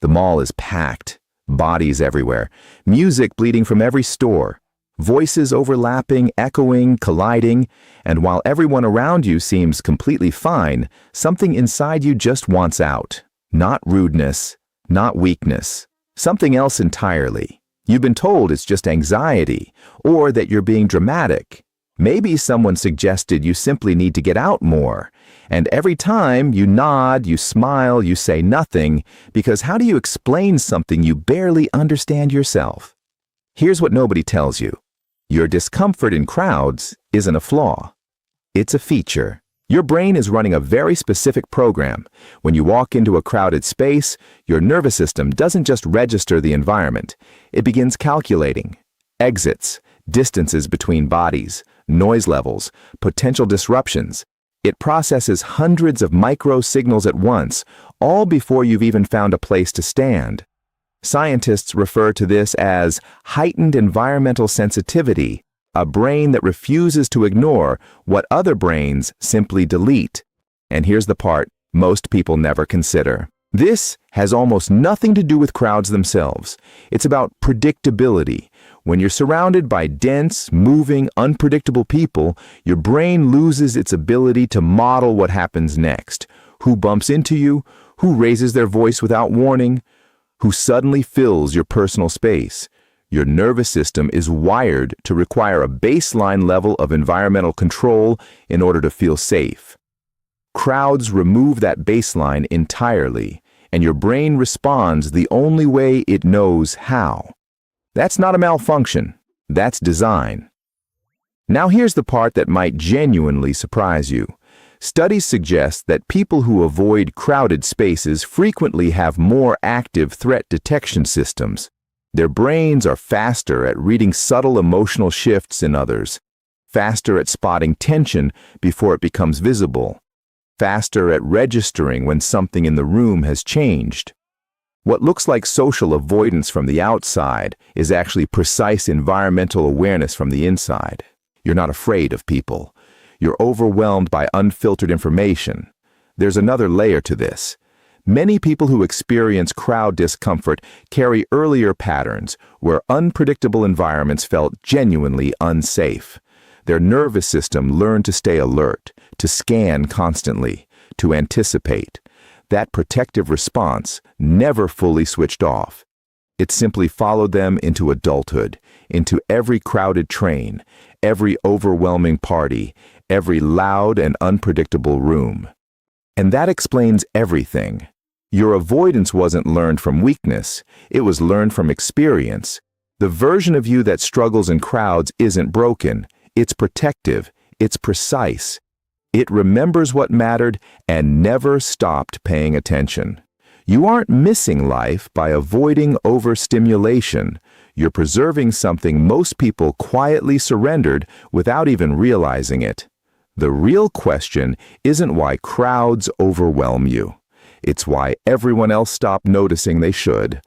The mall is packed, bodies everywhere, music bleeding from every store, voices overlapping, echoing, colliding, and while everyone around you seems completely fine, something inside you just wants out. Not rudeness, not weakness, something else entirely. You've been told it's just anxiety, or that you're being dramatic. Maybe someone suggested you simply need to get out more. And every time you nod, you smile, you say nothing, because how do you explain something you barely understand yourself? Here's what nobody tells you. Your discomfort in crowds isn't a flaw. It's a feature. Your brain is running a very specific program. When you walk into a crowded space, your nervous system doesn't just register the environment. It begins calculating exits, distances between bodies, noise levels, potential disruptions. It processes hundreds of micro signals at once, all before you've even found a place to stand. Scientists refer to this as heightened environmental sensitivity, a brain that refuses to ignore what other brains simply delete. And here's the part most people never consider. This has almost nothing to do with crowds themselves. It's about predictability. When you're surrounded by dense, moving, unpredictable people, your brain loses its ability to model what happens next. Who bumps into you? Who raises their voice without warning? Who suddenly fills your personal space? Your nervous system is wired to require a baseline level of environmental control in order to feel safe. Crowds remove that baseline entirely, and your brain responds the only way it knows how. That's not a malfunction. That's design. Now here's the part that might genuinely surprise you. Studies suggest that people who avoid crowded spaces frequently have more active threat detection systems. Their brains are faster at reading subtle emotional shifts in others, faster at spotting tension before it becomes visible, faster at registering when something in the room has changed. What looks like social avoidance from the outside is actually precise environmental awareness from the inside. You're not afraid of people. You're overwhelmed by unfiltered information. There's another layer to this. Many people who experience crowd discomfort carry earlier patterns where unpredictable environments felt genuinely unsafe. Their nervous system learned to stay alert, to scan constantly, to anticipate. That protective response never fully switched off. It simply followed them into adulthood, into every crowded train, every overwhelming party, every loud and unpredictable room. And that explains everything. Your avoidance wasn't learned from weakness, it was learned from experience. The version of you that struggles in crowds isn't broken, it's protective, it's precise. It remembers what mattered and never stopped paying attention. You aren't missing life by avoiding overstimulation. You're preserving something most people quietly surrendered without even realizing it. The real question isn't why crowds overwhelm you. It's why everyone else stopped noticing they should.